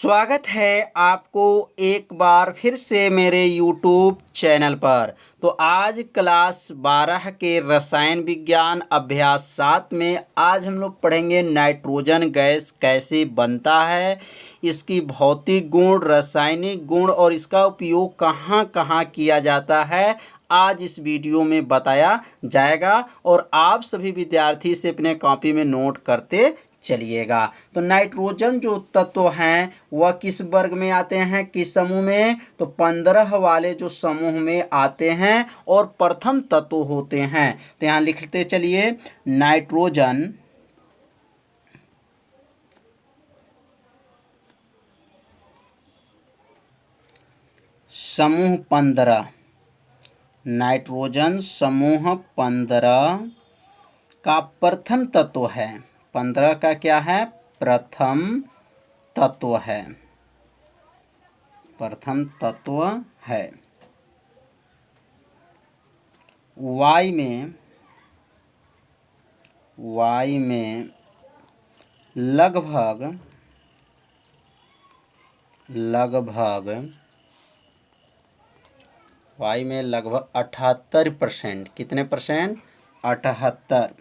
स्वागत है आपको एक बार फिर से मेरे YouTube चैनल पर। तो आज क्लास 12 के रसायन विज्ञान अभ्यास 7 में आज हम लोग पढ़ेंगे नाइट्रोजन गैस कैसे बनता है, इसकी भौतिक गुण, रासायनिक गुण और इसका उपयोग कहाँ कहाँ किया जाता है। आज इस वीडियो में बताया जाएगा और आप सभी विद्यार्थी से अपने कॉपी में नोट करते चलिएगा। तो नाइट्रोजन जो तत्व हैं वह किस वर्ग में आते हैं, किस समूह में? तो 15 वाले जो समूह में आते हैं और प्रथम तत्व होते हैं। तो यहाँ लिखते चलिए नाइट्रोजन समूह 15, नाइट्रोजन समूह 15 का प्रथम तत्व है। 15 का क्या है? प्रथम तत्व है, प्रथम तत्व है। वाई में लगभग 78%, कितने परसेंट? 78%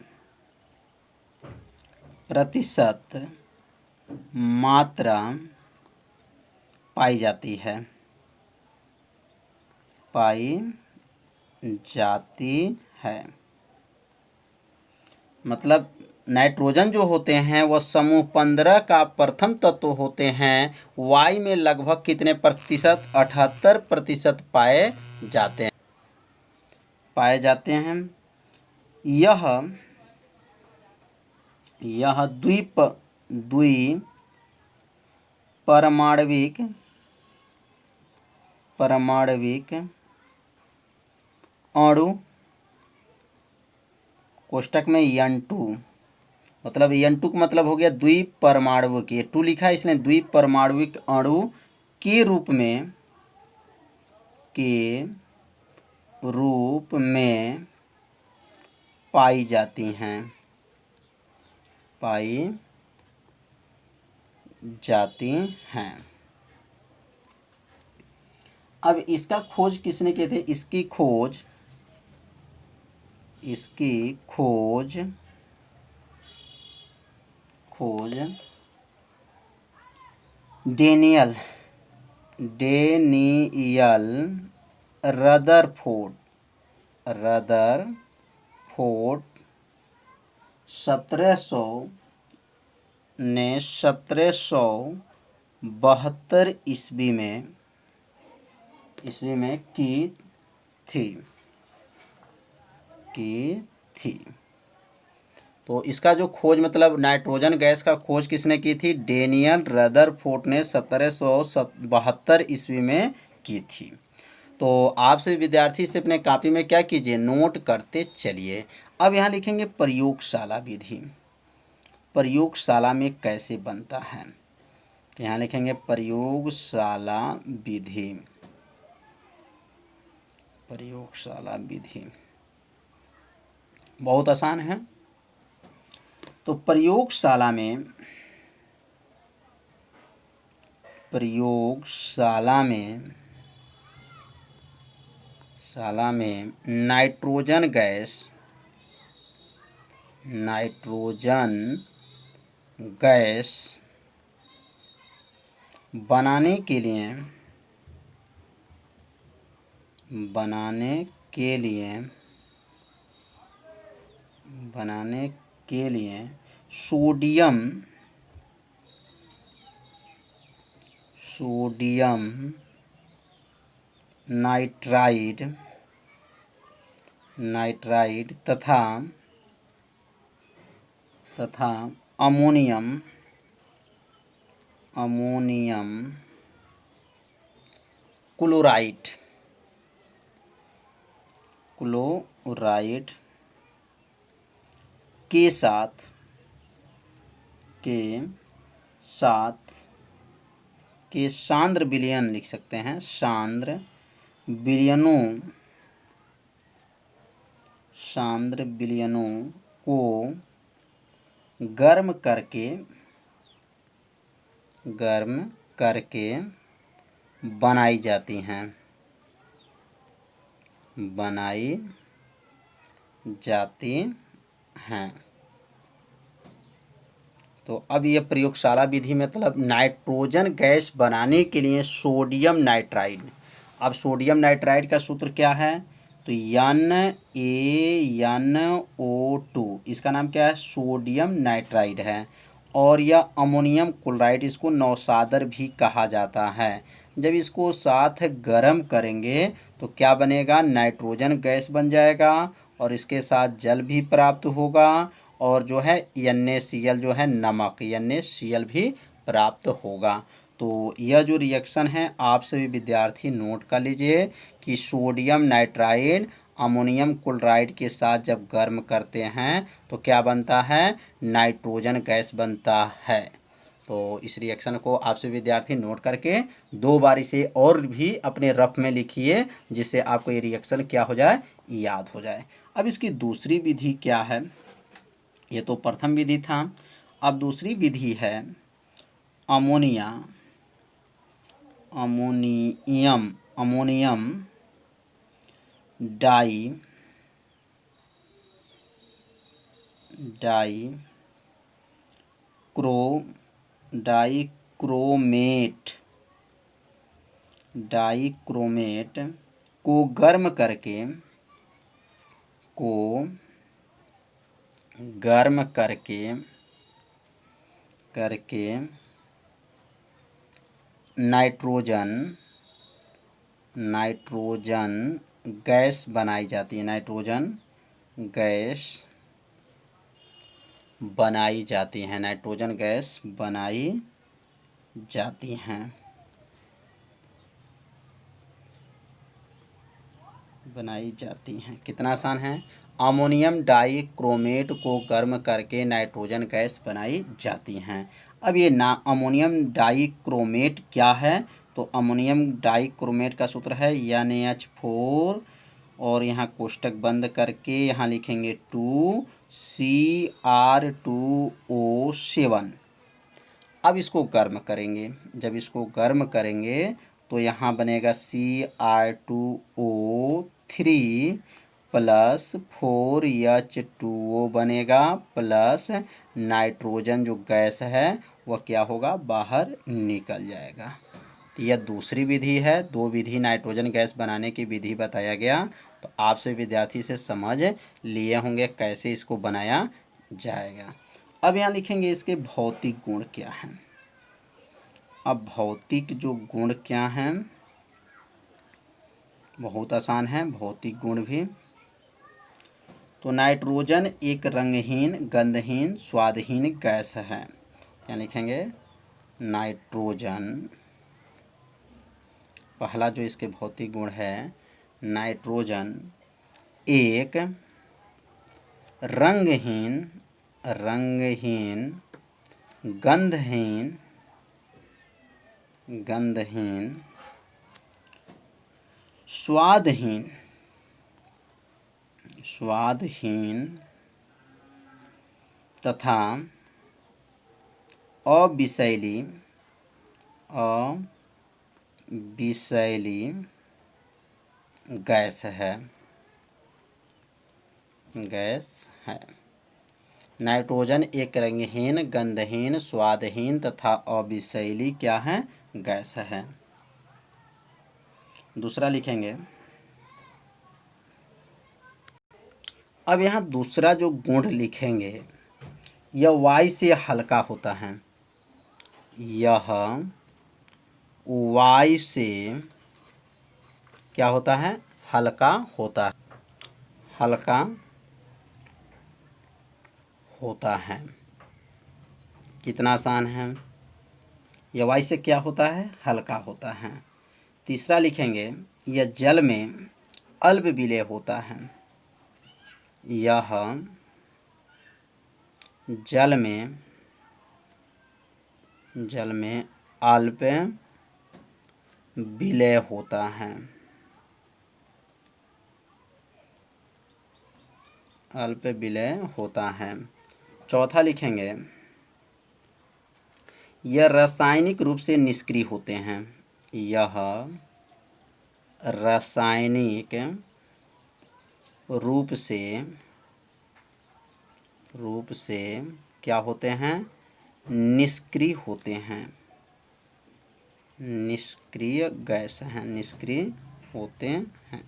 मात्रा पाई जाती है। मतलब नाइट्रोजन जो होते हैं वह समूह 15 का प्रथम तत्व होते हैं। वाई में लगभग कितने प्रतिशत? 78% पाए जाते हैं। यह परमाणविक अणु कोष्टक में N2, मतलब N2 का मतलब हो गया द्विपरमाणुक। ये 2 लिखा है इसने, द्विपरमाणुक अणु के रूप में पाई जाती हैं। अब इसका खोज किसने किए थे? इसकी खोज डेनियल रदरफोर्ड 1772 ईस्वी में की थी। तो इसका जो खोज, मतलब नाइट्रोजन गैस का खोज किसने की थी? डेनियल रदरफोर्ड ने 1772 ईस्वी में की थी। तो आप सभी विद्यार्थी से अपने कॉपी में क्या कीजिए? नोट करते चलिए। अब यहाँ लिखेंगे प्रयोगशाला विधि। प्रयोगशाला में कैसे बनता है? तो यहाँ लिखेंगे प्रयोगशाला विधि बहुत आसान है। तो प्रयोगशाला में नाइट्रोजन गैस बनाने के लिए सोडियम नाइट्राइड तथा अमोनियम क्लोराइड के सांद्र विलयन लिख सकते हैं। सांद्र विलयनों को गर्म करके बनाई जाती हैं, बनाई जाती हैं। तो अब ये प्रयोगशाला विधि मतलब नाइट्रोजन गैस बनाने के लिए सोडियम नाइट्राइड। अब सोडियम नाइट्राइड का सूत्र क्या है? तो NaNO2, इसका नाम क्या है? सोडियम नाइट्राइड है। और यह अमोनियम क्लोराइड, इसको नौसादर भी कहा जाता है। जब इसको साथ गर्म करेंगे तो क्या बनेगा? नाइट्रोजन गैस बन जाएगा और इसके साथ जल भी प्राप्त होगा और जो है NaCl जो है नमक, NaCl भी प्राप्त होगा। तो यह जो रिएक्शन है आप सभी विद्यार्थी नोट कर लीजिए कि सोडियम नाइट्राइड अमोनियम क्लोराइड के साथ जब गर्म करते हैं तो क्या बनता है? नाइट्रोजन गैस बनता है। तो इस रिएक्शन को आप सभी विद्यार्थी नोट करके दो बार इसे और भी अपने रफ में लिखिए जिससे आपको ये रिएक्शन क्या हो जाए? याद हो जाए। अब इसकी दूसरी विधि क्या है? ये तो प्रथम विधि था। अब दूसरी विधि है अमोनियम डाइक्रोमेट को गर्म करके नाइट्रोजन गैस बनाई जाती है। नाइट्रोजन गैस बनाई जाती हैं। नाइट्रोजन गैस बनाई जाती हैं। कितना आसान है? अमोनियम डाइक्रोमेट को गर्म करके नाइट्रोजन गैस बनाई जाती हैं। अब ये अमोनियम डाइक्रोमेट क्या है? तो अमोनियम डाइक्रोमेट का सूत्र है NaH4 और यहाँ कोष्टक बंद करके यहाँ लिखेंगे 2Cr2O7। अब इसको गर्म करेंगे। जब इसको गर्म करेंगे तो यहाँ बनेगा Cr2O3 प्लस 4H2O बनेगा प्लस नाइट्रोजन जो गैस है वह क्या होगा? बाहर निकल जाएगा। तो यह दूसरी विधि है। दो विधि नाइट्रोजन गैस बनाने की विधि बताया गया। तो आपसे विद्यार्थी से समझ लिए होंगे कैसे इसको बनाया जाएगा। अब यहाँ लिखेंगे इसके भौतिक गुण क्या हैं। अब भौतिक जो गुण क्या हैं? बहुत आसान है भौतिक गुण भी। तो नाइट्रोजन एक रंगहीन, गंधहीन, स्वादहीन गैस है। क्या लिखेंगे? नाइट्रोजन, पहला जो इसके भौतिक गुण है, नाइट्रोजन एक रंगहीन, गंधहीन, स्वादहीन तथा अविषैली गैस है। नाइट्रोजन एक रंगहीन, गंधहीन, स्वादहीन तथा अविषैली क्या है? गैस है। दूसरा लिखेंगे। अब यहाँ दूसरा जो गुण लिखेंगे यह वायु से हल्का होता है। यह वायु से क्या होता है? हल्का होता है। कितना आसान है? यह वायु से क्या होता है? हल्का होता है। तीसरा लिखेंगे यह जल में अल्प विलेय होता है। यह जल में अल्प विलेय होता है। चौथा लिखेंगे यह रासायनिक रूप से निष्क्रिय होते हैं। यह रासायनिक रूप से क्या होते हैं? निष्क्रिय होते हैं। निष्क्रिय गैस हैं, निष्क्रिय होते हैं।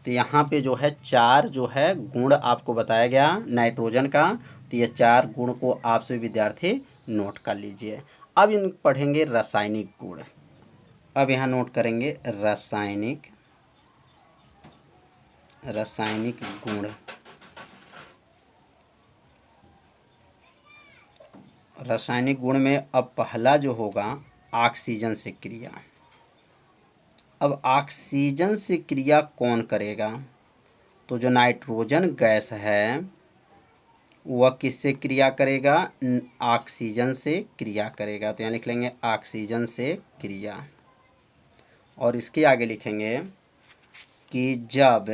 तो यहाँ पे जो है 4 जो है गुण आपको बताया गया नाइट्रोजन का। तो ये 4 गुण को आप सभी विद्यार्थी नोट कर लीजिए। अब इन पढ़ेंगे रासायनिक गुण। अब यहाँ नोट करेंगे रासायनिक गुण। रासायनिक गुण में अब पहला जो होगा ऑक्सीजन से क्रिया। अब ऑक्सीजन से क्रिया कौन करेगा? तो जो नाइट्रोजन गैस है वह किससे क्रिया करेगा? ऑक्सीजन से क्रिया करेगा। तो यहाँ लिख लेंगे ऑक्सीजन से क्रिया। और इसके आगे लिखेंगे कि जब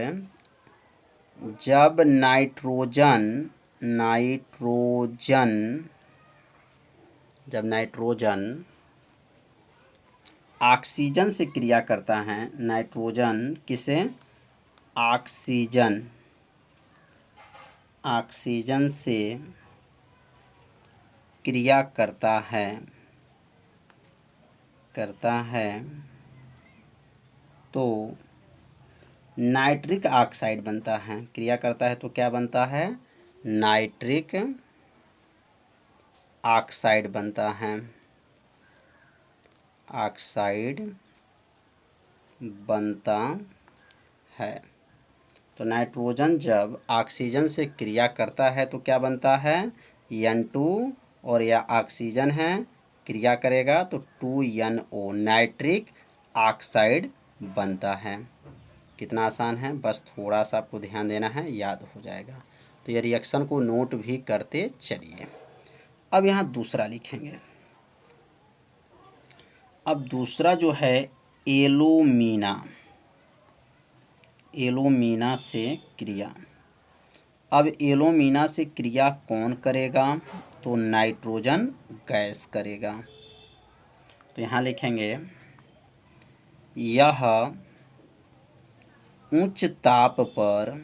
नाइट्रोजन ऑक्सीजन से क्रिया करता है, नाइट्रोजन किसे? ऑक्सीजन से क्रिया करता है तो नाइट्रिक ऑक्साइड बनता है। क्रिया करता है तो क्या बनता है? नाइट्रिक ऑक्साइड बनता है। ऑक्साइड बनता है। तो नाइट्रोजन जब ऑक्सीजन से क्रिया करता है तो क्या बनता है? N2, और यह ऑक्सीजन है, क्रिया करेगा तो 2NO नाइट्रिक ऑक्साइड बनता है। कितना आसान है, बस थोड़ा सा आपको ध्यान देना है, याद हो जाएगा। तो ये रिएक्शन को नोट भी करते चलिए। अब यहाँ दूसरा लिखेंगे। अब दूसरा जो है एलोमीना से क्रिया। अब एलोमीना से क्रिया कौन करेगा? तो नाइट्रोजन गैस करेगा। तो यहाँ लिखेंगे यह उच्च ताप पर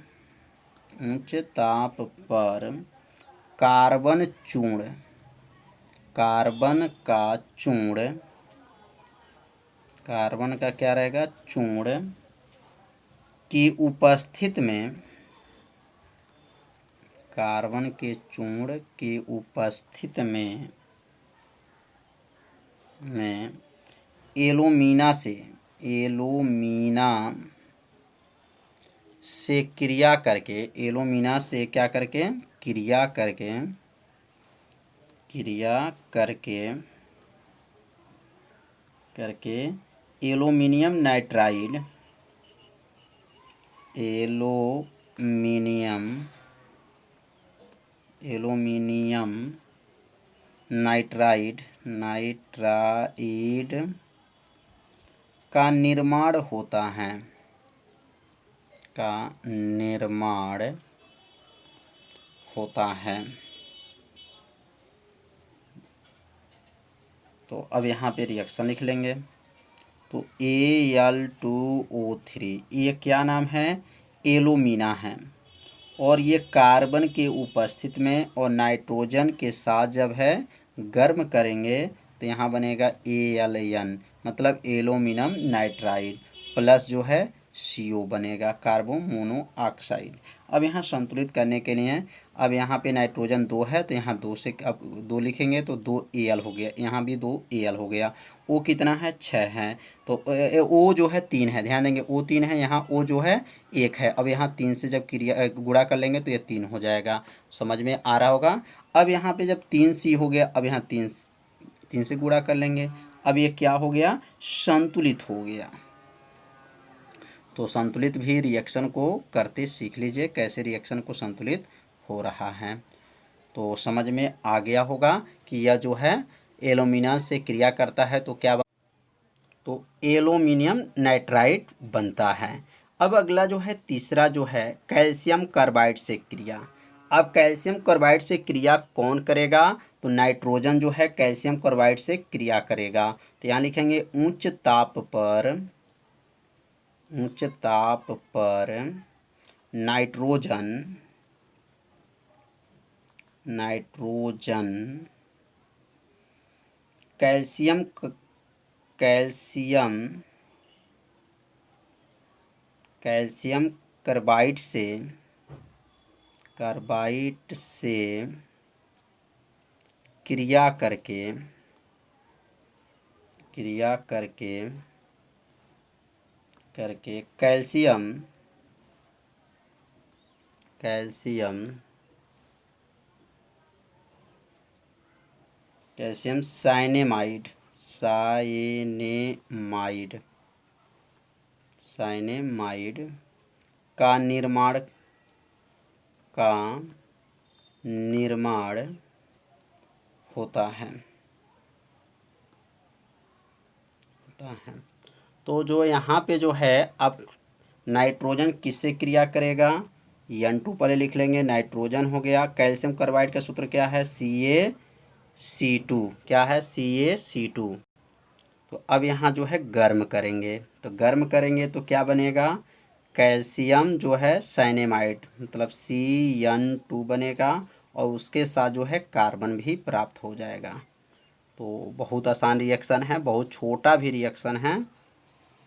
कार्बन का क्या रहेगा? चूर्ण की उपस्थित में, कार्बन के चूर्ण की उपस्थित में एलोमीना से क्रिया करके, एलोमीना से क्या करके? क्रिया करके एल्यूमिनियम नाइट्राइड का निर्माण होता है। तो अब यहाँ पे रिएक्शन लिख लेंगे। तो Al2O3 ये क्या नाम है? एल्यूमिना है। और ये कार्बन के उपस्थित में और नाइट्रोजन के साथ जब है गर्म करेंगे तो यहाँ बनेगा Al मतलब एल्यूमिनियम नाइट्राइड प्लस जो है CO बनेगा, कार्बन मोनोऑक्साइड। अब यहाँ संतुलित करने के लिए अब यहाँ पे नाइट्रोजन 2 है तो यहाँ 2 से अब 2 लिखेंगे तो 2Al हो गया, यहाँ भी 2Al हो गया। O कितना है? 6 है। तो O जो है 3 है, ध्यान देंगे O 3 है, यहाँ O जो है 1 है। अब यहाँ 3 से जब क्रिया गुणा कर लेंगे तो ये 3 हो जाएगा। समझ में आ रहा होगा। अब यहाँ पे जब 3C हो गया, अब यहाँ 3 से गुणा कर लेंगे। अब ये क्या हो गया? संतुलित हो गया। तो संतुलित भी रिएक्शन को करते सीख लीजिए, कैसे रिएक्शन को संतुलित हो रहा है। तो समझ में आ गया होगा कि यह जो है एल्यूमिना से क्रिया करता है तो क्या तो एल्यूमिनियम नाइट्राइड बनता है। अब अगला जो है तीसरा जो है कैल्शियम कार्बाइड से क्रिया। अब कैल्शियम कार्बाइड से क्रिया कौन करेगा? तो नाइट्रोजन जो है कैल्शियम कार्बाइड से क्रिया करेगा। तो यहाँ लिखेंगे उच्च ताप पर नाइट्रोजन कैल्शियम कार्बाइड से क्रिया करके कैल्शियम साइनेमाइड का निर्माण होता है। तो जो यहाँ पे जो है अब नाइट्रोजन किससे क्रिया करेगा? N2 पहले लिख लेंगे, नाइट्रोजन हो गया। कैल्शियम कार्बाइड का सूत्र क्या है? CaC2। क्या है? CaC2। तो अब यहाँ जो है गर्म करेंगे, तो गर्म करेंगे तो क्या बनेगा? कैल्शियम जो है साइनेमाइड मतलब CN2 बनेगा और उसके साथ जो है कार्बन भी प्राप्त हो जाएगा। तो बहुत आसान रिएक्शन है, बहुत छोटा भी रिएक्शन है।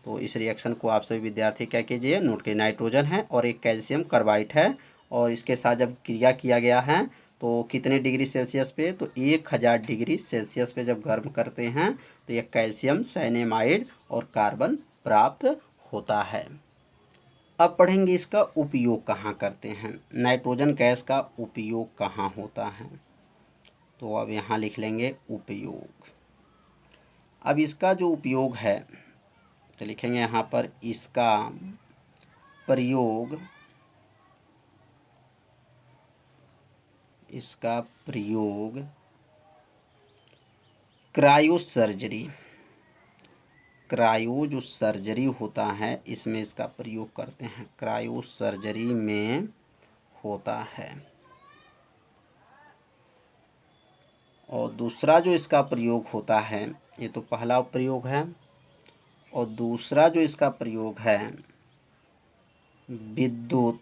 तो इस रिएक्शन को आप सभी विद्यार्थी क्या कीजिए, नोट के। नाइट्रोजन है और एक कैल्शियम कार्बाइड है और इसके साथ जब क्रिया किया गया है तो कितने डिग्री सेल्सियस पे? तो 1000 डिग्री सेल्सियस पे जब गर्म करते हैं तो यह कैल्शियम साइनेमाइड और कार्बन प्राप्त होता है। अब पढ़ेंगे इसका उपयोग कहाँ करते हैं, नाइट्रोजन गैस का उपयोग कहाँ होता है। तो अब यहाँ लिख लेंगे उपयोग। अब इसका जो उपयोग है तो लिखेंगे यहाँ पर इसका प्रयोग क्रायो जो सर्जरी होता है इसमें इसका प्रयोग करते हैं, क्रायो सर्जरी में होता है। और दूसरा जो इसका प्रयोग होता है, ये तो पहला प्रयोग है, और दूसरा जो इसका प्रयोग है विद्युत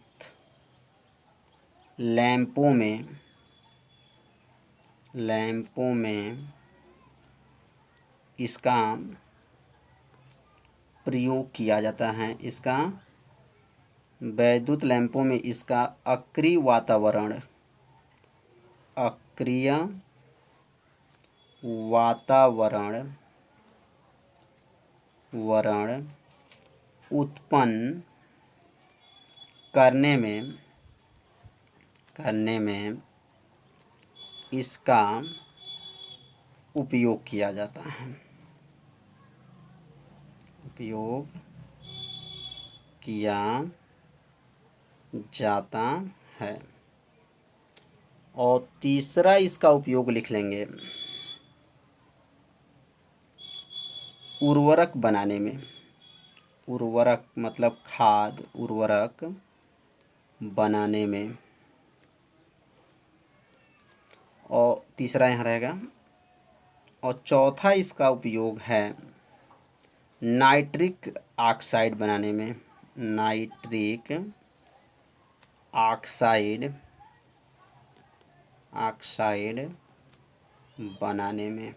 लैंपों में इसका प्रयोग किया जाता है। इसका वैद्युत लैंपों में इसका अक्रिय वातावरण उत्पन्न करने में इसका उपयोग किया जाता है। और तीसरा इसका उपयोग लिख लेंगे उर्वरक बनाने में, उर्वरक मतलब खाद, उर्वरक बनाने में। और तीसरा यहाँ रहेगा। और चौथा इसका उपयोग है नाइट्रिक ऑक्साइड बनाने में, नाइट्रिक ऑक्साइड बनाने में।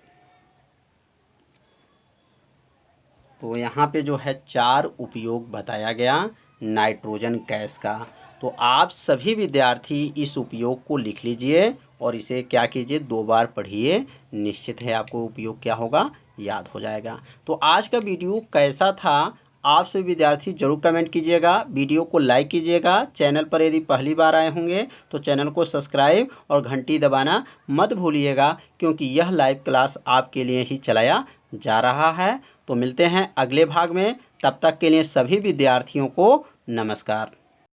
तो यहाँ पे जो है 4 उपयोग बताया गया नाइट्रोजन गैस का। तो आप सभी विद्यार्थी इस उपयोग को लिख लीजिए और इसे क्या कीजिए, 2 बार पढ़िए। निश्चित है आपको उपयोग क्या होगा, याद हो जाएगा। तो आज का वीडियो कैसा था आप सभी विद्यार्थी जरूर कमेंट कीजिएगा, वीडियो को लाइक कीजिएगा। चैनल पर यदि पहली बार आए होंगे तो चैनल को सब्सक्राइब और घंटी दबाना मत भूलिएगा, क्योंकि यह लाइव क्लास आपके लिए ही चलाया जा रहा है। तो मिलते हैं अगले भाग में, तब तक के लिए सभी विद्यार्थियों को नमस्कार।